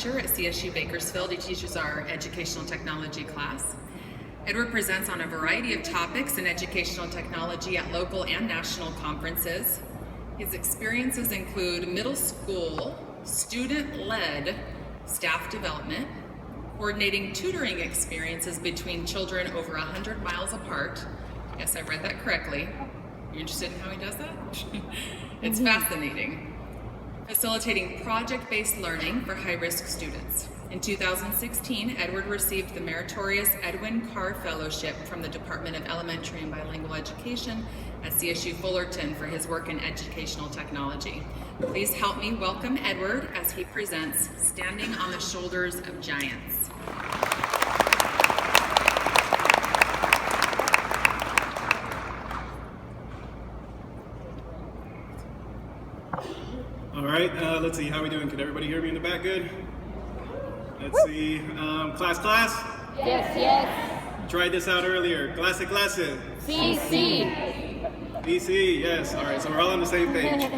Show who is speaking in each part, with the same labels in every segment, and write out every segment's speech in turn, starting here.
Speaker 1: teacher at CSU Bakersfield. He teaches our educational technology class. Edward presents on a variety of topics in educational technology at local and national conferences. His experiences include middle school, student-led staff development, coordinating tutoring experiences between children over 100 miles apart. Yes, I read that correctly. You interested in how he does that? It's fascinating. Facilitating project-based learning for high-risk students. In 2016, Edward received the meritorious Edwin Carr Fellowship from the Department of Elementary and Bilingual Education at CSU Fullerton for his work in educational technology. Please help me welcome Edward as he presents Standing on the Shoulders of Giants.
Speaker 2: All right, let's see, how are we doing? Can everybody hear me in the back good? Let's see, class?
Speaker 3: Yes.
Speaker 2: Tried this out earlier. Clase. BC, yes. All right, so we're all on the same page.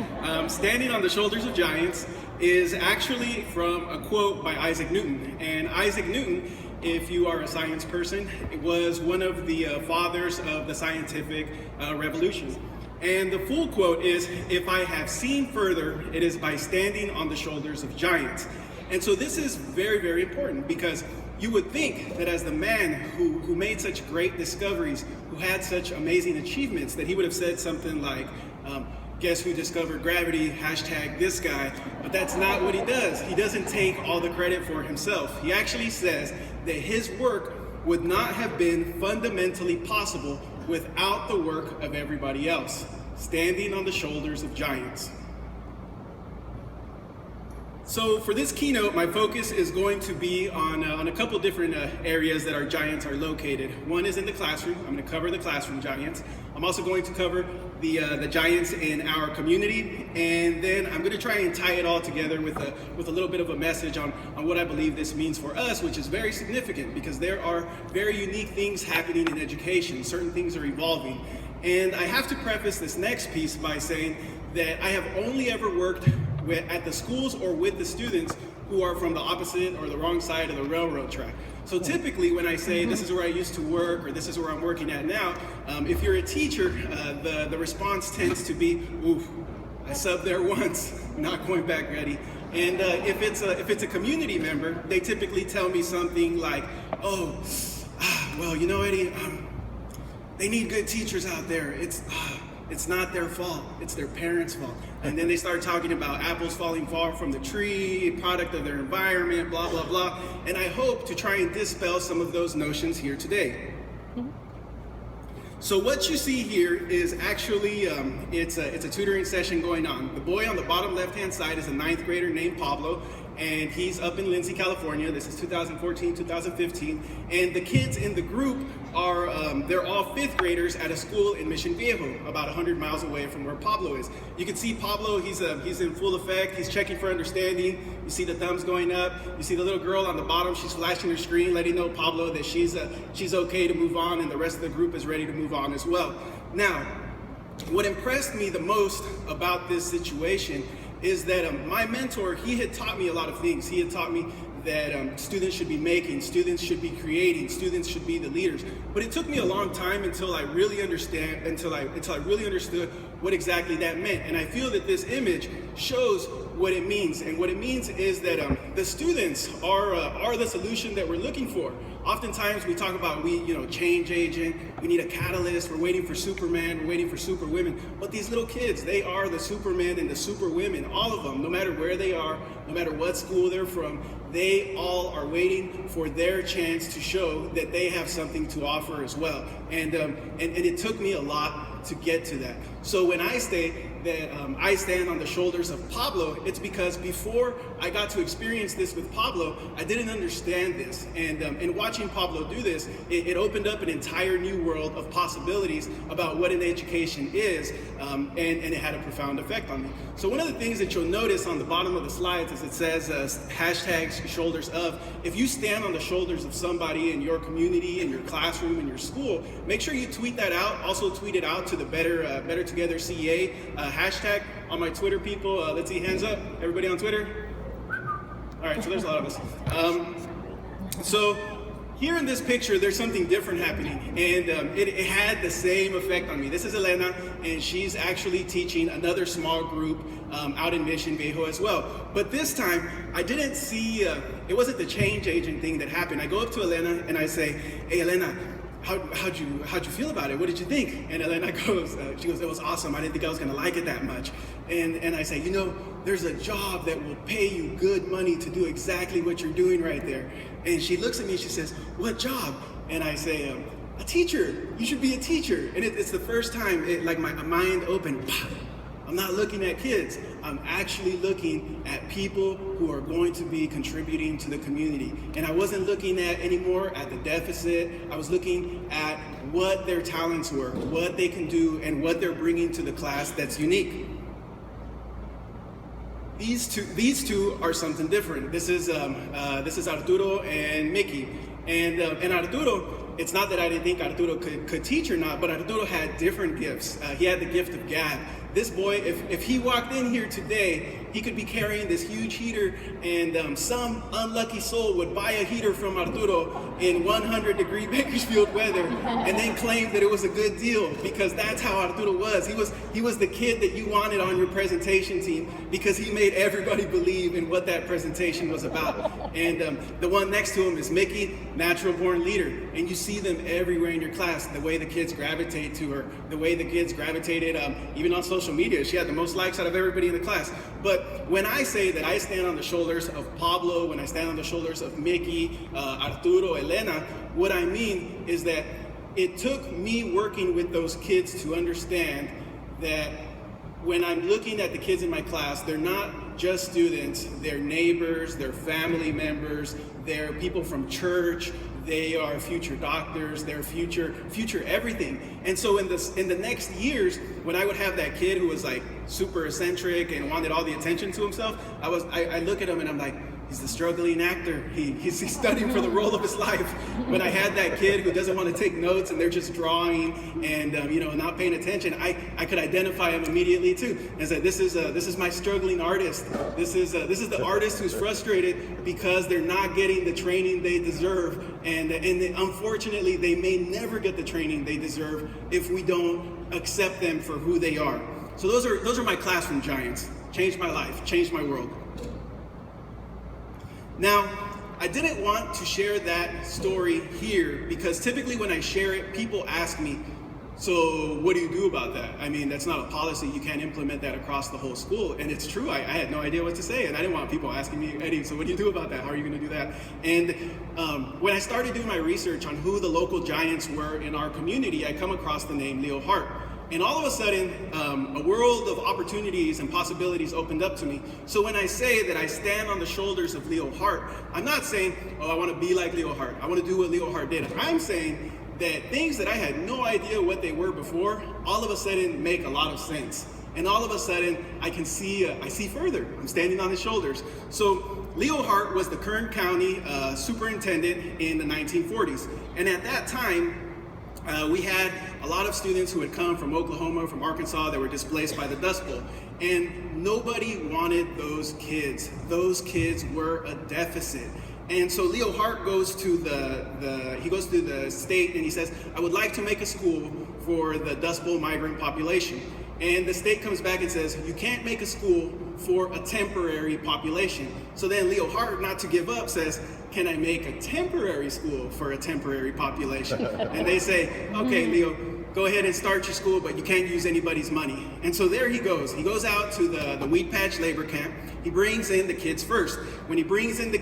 Speaker 2: Standing on the Shoulders of Giants is actually from a quote by Isaac Newton. And Isaac Newton, if you are a science person, was one of the fathers of the scientific revolution. And the full quote is, "If I have seen further, it is by standing on the shoulders of giants." And so this is very, very important, because you would think that as the man who made such great discoveries, who had such amazing achievements, that he would have said something like, guess who discovered gravity, hashtag this guy. But that's not what he does. He doesn't take all the credit for himself. He actually says that his work would not have been fundamentally possible without the work of everybody else. Standing on the shoulders of giants. So for this keynote, my focus is going to be on a couple different areas that our giants are located. One is in the classroom. I'm going to cover the classroom giants. I'm also going to cover the giants in our community, and then I'm going to try and tie it all together with a little bit of a message on what I believe this means for us, which is very significant, because there are very unique things happening in education. Certain things are evolving. And I have to preface this next piece by saying that I have only ever worked at the schools or with the students who are from the opposite or the wrong side of the railroad track. So typically when I say this is where I used to work or this is where I'm working at now, if you're a teacher, the response tends to be, oof, I subbed there once, not going back ready. And if it's a community member, they typically tell me something like, oh, well, you know, Eddie, they need good teachers out there. It's not their fault, it's their parents' fault. And then they start talking about apples falling far from the tree, product of their environment, blah, blah, blah. And I hope to try and dispel some of those notions here today. So what you see here is actually, it's a tutoring session going on. The boy on the bottom left-hand side is a 9th grader named Pablo, and he's up in Lindsay, California. This is 2014, 2015. And the kids in the group are, they're all 5th graders at a school in Mission Viejo, about 100 miles away from where Pablo is. You can see Pablo, he's in full effect. He's checking for understanding. You see the thumbs going up. You see the little girl on the bottom, she's flashing her screen, letting know Pablo that she's okay to move on, and the rest of the group is ready to move on as well. Now, what impressed me the most about this situation is that my mentor, he had taught me a lot of things. He had taught me that students should be making, students should be creating, students should be the leaders. But it took me a long time until I really understood what exactly that meant. And I feel that this image shows what it means. And what it means is that the students are the solution that we're looking for. Oftentimes we talk about change agent, we need a catalyst, we're waiting for Superman, we're waiting for superwomen. But these little kids, they are the Supermen and the superwomen, all of them, no matter where they are, no matter what school they're from, they all are waiting for their chance to show that they have something to offer as well. And it took me a lot to get to that. So when I say that I stand on the shoulders of Pablo, it's because before I got to experience this with Pablo, I didn't understand this. And watching Pablo do this, it opened up an entire new world of possibilities about what an education is, and it had a profound effect on me. So one of the things that you'll notice on the bottom of the slides is it says hashtags shoulders of. If you stand on the shoulders of somebody in your community, in your classroom, in your school, make sure you tweet that out. Also tweet it out to the Better Together CEA hashtag on my Twitter people. Let's see, hands up, everybody on Twitter. All All right, so there's a lot of us. So here in this picture, there's something different happening, and it had the same effect on me. This is Elena, and she's actually teaching another small group out in Mission Viejo as well. But this time, I didn't see, it wasn't the change agent thing that happened. I go up to Elena and I say, hey Elena, how'd you feel about it? What did you think? And Elena goes, she goes, it was awesome. I didn't think I was gonna like it that much. And I say, you know, there's a job that will pay you good money to do exactly what you're doing right there. And she looks at me and she says, what job? And I say, a teacher. You should be a teacher. And it's the first time like my mind opened. I'm not looking at kids. I'm actually looking at people who are going to be contributing to the community. And I wasn't looking at anymore at the deficit. I was looking at what their talents were, what they can do, and what they're bringing to the class that's unique. These two are something different. This is Arturo and Mickey. And Arturo, it's not that I didn't think Arturo could teach or not, but Arturo had different gifts. He had the gift of gab. This boy, if he walked in here today, he could be carrying this huge heater, and some unlucky soul would buy a heater from Arturo in 100-degree Bakersfield weather and then claim that it was a good deal, because that's how Arturo was. He was the kid that you wanted on your presentation team because he made everybody believe in what that presentation was about. And the one next to him is Mickey, natural born leader. And you see them everywhere in your class, the way the kids gravitate to her, the way the kids gravitated, even on social media. She had the most likes out of everybody in the class. But when I say that I stand on the shoulders of Pablo, when I stand on the shoulders of Mickey, Arturo, Elena, what I mean is that it took me working with those kids to understand that when I'm looking at the kids in my class, they're not just students, they're neighbors, they're family members, they're people from church, they are future doctors, they're future everything. And so in the next years, when I would have that kid who was like super eccentric and wanted all the attention to himself, I look at him and I'm like, he's the struggling actor. He's studying for the role of his life. When I had that kid who doesn't want to take notes and they're just drawing and not paying attention, I could identify him immediately too. And say, this is my struggling artist. This is the artist who's frustrated because they're not getting the training they deserve, and unfortunately they may never get the training they deserve if we don't accept them for who they are. So those are my classroom giants. Changed my life, changed my world. Now, I didn't want to share that story here because typically when I share it, people ask me, so what do you do about that? I mean, that's not a policy. You can't implement that across the whole school. And it's true, I had no idea what to say, and I didn't want people asking me, Eddie, so what do you do about that? How are you gonna do that? And when I started doing my research on who the local giants were in our community, I come across the name Leo Hart. And all of a sudden, a world of opportunities and possibilities opened up to me. So when I say that I stand on the shoulders of Leo Hart, I'm not saying, oh, I want to be like Leo Hart. I want to do what Leo Hart did. I'm saying that things that I had no idea what they were before, all of a sudden make a lot of sense. And all of a sudden, I see further. I'm standing on his shoulders. So Leo Hart was the Kern County superintendent in the 1940s. And at that time, we had a lot of students who had come from Oklahoma, from Arkansas, that were displaced by the Dust Bowl. And nobody wanted those kids. Those kids were a deficit. And so Leo Hart goes to the state and he says, I would like to make a school for the Dust Bowl migrant population. And the state comes back and says, you can't make a school for a temporary population. So then Leo Hart, not to give up, says, can I make a temporary school for a temporary population? And they say, okay, Leo, go ahead and start your school, but you can't use anybody's money. And so there he goes. He goes out to the Wheat Patch labor camp. He brings in the kids first. When he brings in the